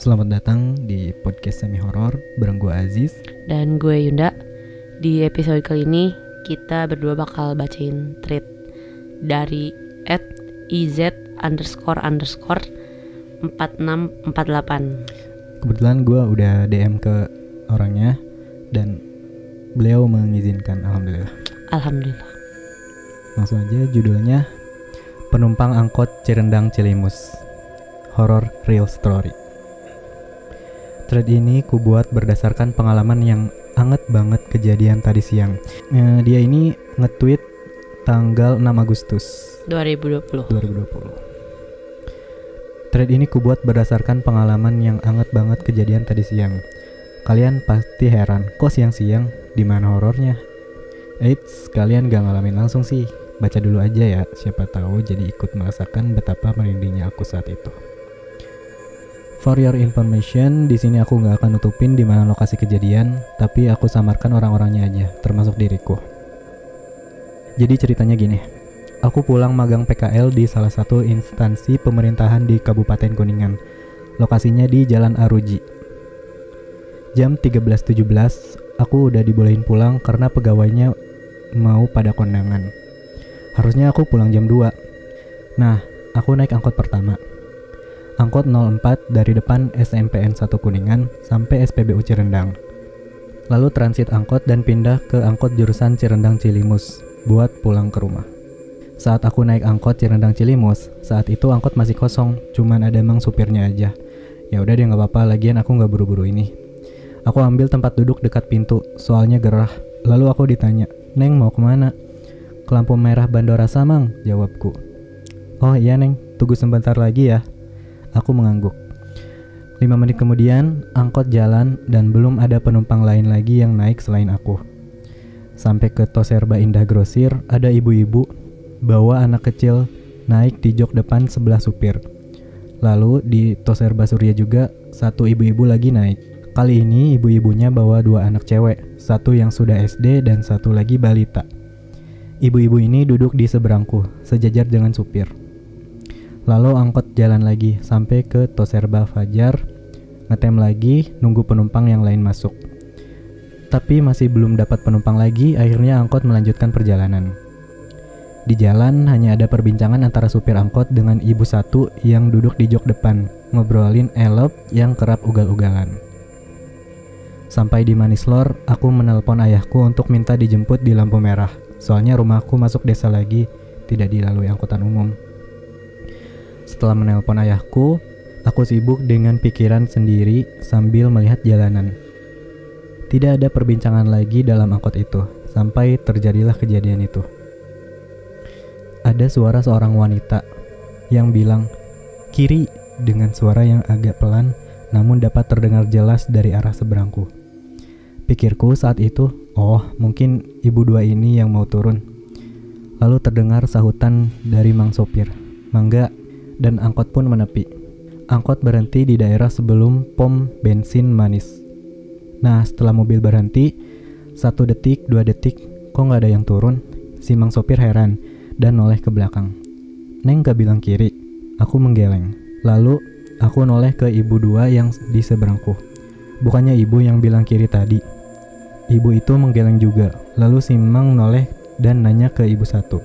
Selamat datang di podcast semi horor bareng gue Aziz dan gue Yunda. Di episode kali ini kita berdua bakal bacain thread dari @iz__4648. Kebetulan gue udah DM ke orangnya dan beliau mengizinkan, alhamdulillah. Langsung aja, judulnya Penumpang Angkot Cirendang Cilimus, Horror Real Story. Thread ini ku buat berdasarkan pengalaman yang anget banget kejadian tadi siang. Dia ini nge-tweet tanggal 6 Agustus 2020. Thread ini ku buat berdasarkan pengalaman yang anget banget kejadian tadi siang. Kalian pasti heran, kok siang-siang, di mana horornya? Eits, kalian gak ngalamin langsung sih. Baca dulu aja ya, siapa tahu jadi ikut merasakan betapa merindingnya aku saat itu. For your information, di sini aku nggak akan nutupin di mana lokasi kejadian, tapi aku samarkan orang-orangnya aja, termasuk diriku. Jadi ceritanya gini, aku pulang magang PKL di salah satu instansi pemerintahan di Kabupaten Kuningan. Lokasinya di Jalan Aruji. Jam 13.17, aku udah dibolehin pulang karena pegawainya mau pada kondangan. Harusnya aku pulang jam 2. Nah, aku naik angkot pertama. Angkot 04 dari depan SMPN 1 Kuningan sampai SPBU Cirendang. Lalu transit angkot dan pindah ke angkot jurusan Cirendang Cilimus buat pulang ke rumah. Saat aku naik angkot Cirendang Cilimus, saat itu angkot masih kosong, cuman ada emang supirnya aja. Ya udah deh, nggak apa-apa, lagian aku nggak buru-buru ini. Aku ambil tempat duduk dekat pintu, soalnya gerah. Lalu aku ditanya, "Neng mau kemana?" "Ke lampu merah Bandara Samang," jawabku. "Oh iya Neng, tunggu sebentar lagi ya." Aku mengangguk. 5 menit kemudian, angkot jalan dan belum ada penumpang lain lagi yang naik selain aku. Sampai ke Toserba Indah Grosir, ada ibu-ibu bawa anak kecil naik di jok depan sebelah supir. Lalu di Toserba Surya juga, satu ibu-ibu lagi naik. Kali ini ibu-ibunya bawa 2 anak cewek, satu yang sudah SD dan satu lagi balita. Ibu-ibu ini duduk di seberangku, sejajar dengan supir. Lalu angkot jalan lagi sampai ke Toserba Fajar, ngetem lagi, nunggu penumpang yang lain masuk. Tapi masih belum dapat penumpang lagi, akhirnya angkot melanjutkan perjalanan. Di jalan hanya ada perbincangan antara supir angkot dengan ibu satu yang duduk di jok depan, ngobrolin elop yang kerap ugal-ugalan. Sampai di Manislor, aku menelpon ayahku untuk minta dijemput di lampu merah. Soalnya rumahku masuk desa lagi, tidak dilalui angkutan umum. Setelah menelpon ayahku, aku sibuk dengan pikiran sendiri sambil melihat jalanan. Tidak ada perbincangan lagi dalam angkot itu, sampai terjadilah kejadian itu. Ada suara seorang wanita yang bilang, "Kiri," dengan suara yang agak pelan, namun dapat terdengar jelas dari arah seberangku. Pikirku saat itu, oh mungkin ibu 2 ini yang mau turun. Lalu terdengar sahutan dari mang sopir, "Mangga," dan angkot pun menepi. Angkot berhenti di daerah sebelum pom bensin Manis. Nah, setelah mobil berhenti, 1 detik, 2 detik, kok gak ada yang turun? Si mang sopir heran dan noleh ke belakang. "Neng gak bilang kiri?" Aku menggeleng. Lalu aku noleh ke ibu 2 yang di seberangku. Bukannya ibu yang bilang kiri tadi. Ibu itu menggeleng juga. Lalu si mang noleh dan nanya ke ibu 1.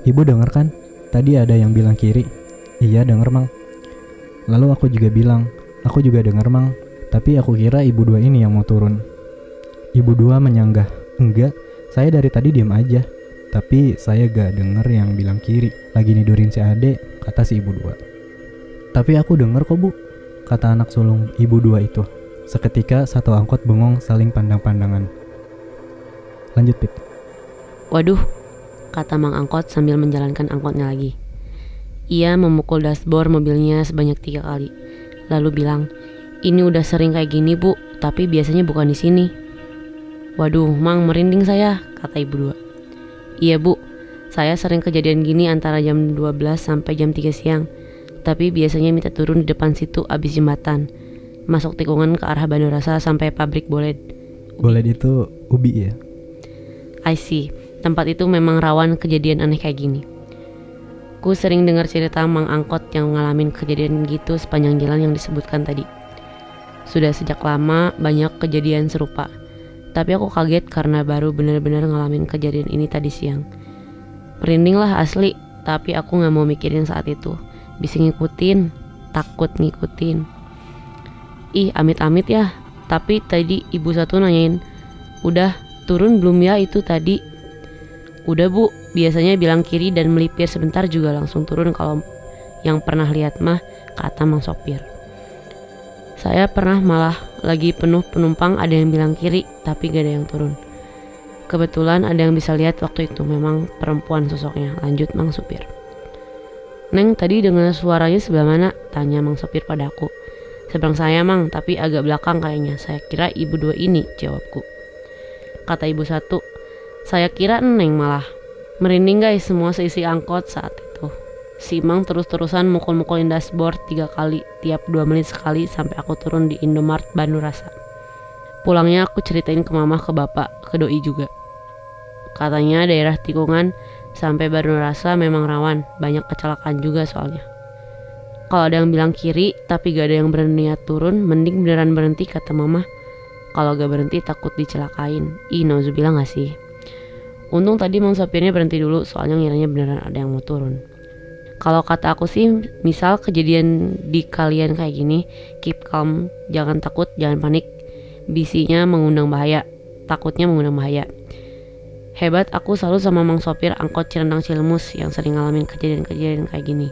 "Ibu denger kan? Tadi ada yang bilang kiri." "Iya denger Mang." Lalu aku juga bilang, "Aku juga denger Mang, tapi aku kira ibu 2 ini yang mau turun." Ibu 2 menyanggah, "Enggak, saya dari tadi diam aja. Tapi saya gak denger yang bilang kiri. Lagi nidurin si adek," kata si ibu 2. "Tapi aku denger kok Bu," kata anak sulung ibu 2 itu. Seketika satu angkot bengong saling pandang-pandangan. Lanjut Pit. Waduh, kata mang angkot sambil menjalankan angkotnya lagi. Ia memukul dashboard mobilnya sebanyak 3 kali. Lalu bilang, "Ini udah sering kayak gini Bu, tapi biasanya bukan di sini." "Waduh, Mang, merinding saya," kata ibu 2. "Iya Bu, saya sering kejadian gini antara jam 12 sampai jam 3 siang. Tapi biasanya minta turun di depan situ abis jembatan, masuk tikungan ke arah Bandara sampai pabrik Boled." Boled itu ubi ya? I see, tempat itu memang rawan kejadian aneh kayak gini. Ku sering dengar cerita mang angkot yang ngalamin kejadian gitu sepanjang jalan yang disebutkan tadi. Sudah sejak lama banyak kejadian serupa. Tapi aku kaget karena baru benar-benar ngalamin kejadian ini tadi siang. Merinding lah asli, tapi aku gak mau mikirin saat itu. Bisa ngikutin, takut ngikutin. Ih, amit-amit ya. Tapi tadi ibu satu nanyain, udah turun belum ya itu tadi? Udah bu, biasanya bilang kiri dan melipir sebentar juga langsung turun kalau yang pernah lihat mah, kata mang sopir. Saya pernah malah lagi penuh penumpang ada yang bilang kiri tapi gak ada yang turun. Kebetulan ada yang bisa lihat waktu itu, memang perempuan sosoknya, lanjut mang sopir. Neng tadi dengar suaranya sebelah mana? Tanya mang sopir pada aku. Seberang saya mang, tapi agak belakang kayaknya. Saya kira ibu dua ini, jawabku. Kata ibu satu, saya kira Neng malah. Merinding guys semua seisi angkot saat itu. Si Mang terus-terusan mukul-mukulin dashboard 3 kali tiap 2 menit sekali sampai aku turun di Indomaret Bandung Rasa. Pulangnya aku ceritain ke mama, ke bapak, ke doi juga. Katanya daerah tikungan sampai Bandung Rasa memang rawan, banyak kecelakaan juga soalnya. Kalau ada yang bilang kiri tapi gak ada yang berniat turun, mending beneran berhenti, kata mama. Kalau gak berhenti takut dicelakain. Ih, nauzubillah gak sih? Untung tadi mang sopirnya berhenti dulu, soalnya ngiranya beneran ada yang mau turun. Kalau kata aku sih, misal kejadian di kalian kayak gini, keep calm, jangan takut, jangan panik. Bisinya mengundang bahaya, takutnya mengundang bahaya. Hebat aku selalu sama mang sopir angkot Cirendang Cilemus yang sering ngalamin kejadian-kejadian kayak gini.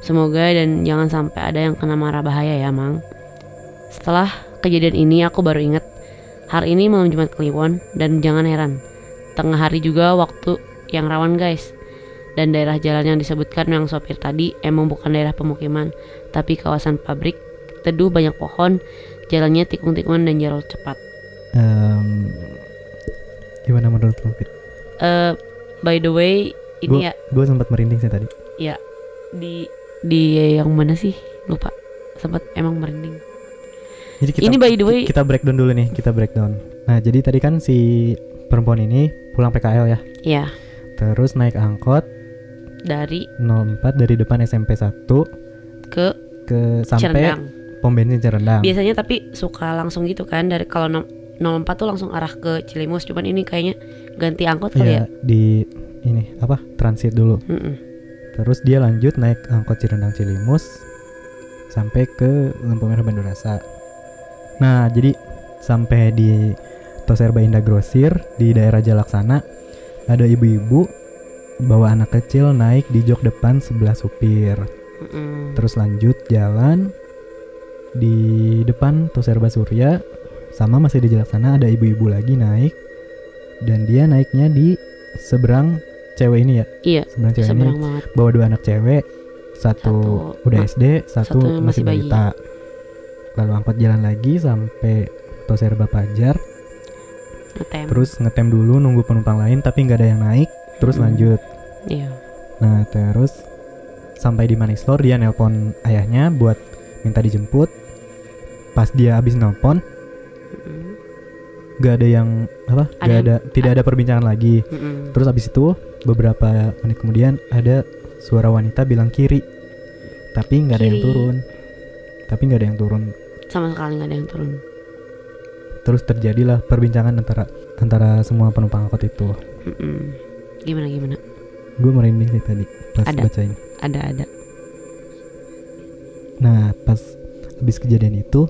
Semoga dan jangan sampai ada yang kena marah bahaya ya mang. Setelah kejadian ini aku baru ingat, hari ini malam Jumat Kliwon dan jangan heran, tengah hari juga waktu yang rawan guys. Dan daerah jalan yang disebutkan yang sopir tadi emang bukan daerah pemukiman, tapi kawasan pabrik, teduh, banyak pohon, jalannya tikung-tikungan dan jalur cepat. Gimana menurut lo, Fit? By the way, ini Gue sempat merinding sih tadi. Ya, di yang mana sih? Lupa. Sempat emang merinding. Jadi ini by the way kita breakdown dulu nih, Nah, jadi tadi kan si perempuan ini pulang PKL ya. Iya. Terus naik angkot dari 04 dari depan SMP 1 ke sampai Cirendang. Pom bensin Cirendang. Biasanya tapi suka langsung gitu kan, dari kalau 04 tuh langsung arah ke Cilimus, cuman ini kayaknya ganti angkot kali ya. Di ini apa? Transit dulu. Terus dia lanjut naik angkot Cirendang Cilimus sampai ke lampu merah Bandung Rasa. Nah, jadi sampai di Toserba Indah Grosir di daerah Jalaksana ada ibu-ibu bawa anak kecil naik di jok depan sebelah supir. Terus lanjut jalan di depan Toserba Surya, sama masih di Jalaksana ada ibu-ibu lagi naik, dan dia naiknya di seberang cewek ini ya. Iya, seberang cewek ini banget. Bawa 2 anak cewek, satu udah SD, satu masih balita. Lalu angkot jalan lagi sampai Toserba Pajar. Terus ngetem dulu nunggu penumpang lain tapi nggak ada yang naik. Terus lanjut. Iya. Nah, terus sampai di Manislor dia nelpon ayahnya buat minta dijemput. Pas dia habis nelpon, nggak ada yang apa? Tidak ada perbincangan lagi. Terus habis itu beberapa menit kemudian ada suara wanita bilang kiri, tapi nggak ada yang turun. Sama sekali nggak ada yang turun. Terus terjadilah perbincangan antara semua penumpang angkot itu. Gimana? Gue merinding sih tadi pas bacain. Ada. Nah, pas habis kejadian itu,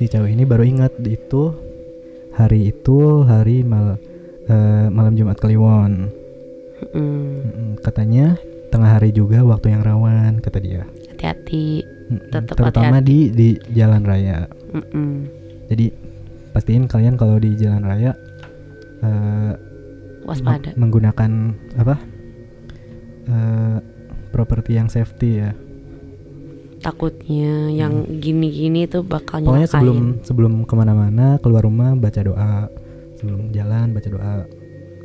si cewek ini baru ingat hari malam Jumat Kliwon. Katanya tengah hari juga waktu yang rawan, kata dia. Hati-hati. Terutama di jalan raya. Jadi pastiin kalian kalau di jalan raya waspada, menggunakan properti yang safety ya. Takutnya yang gini-gini tuh bakal nyelakain. Pokoknya sebelum kemana-mana keluar rumah baca doa, sebelum jalan baca doa.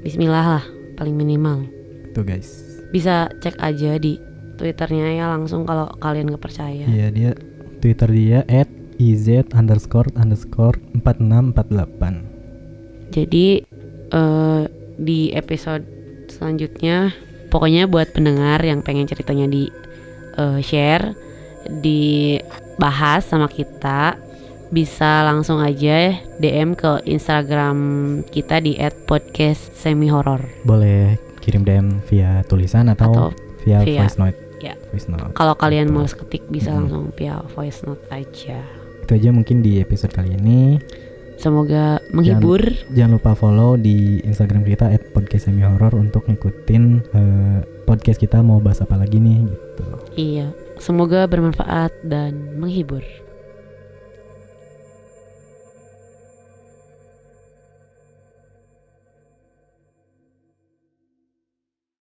Bismillah lah paling minimal. Tuh guys. Bisa cek aja di Twitternya ya langsung kalau kalian gak percaya. Iya, Twitter dia @iz_4648. Jadi di episode selanjutnya pokoknya buat pendengar yang pengen ceritanya di share, dibahas sama kita, bisa langsung aja DM ke Instagram kita di @podcastsemihoror. Boleh kirim DM via tulisan atau via voice note. Ya. Voice note. Kalau kalian mau ketik bisa langsung via voice note aja. Itu aja mungkin di episode kali ini. Semoga menghibur. Jangan lupa follow di Instagram kita @podcastsemihoror untuk ngikutin podcast kita mau bahas apa lagi nih gitu. Iya, semoga bermanfaat dan menghibur.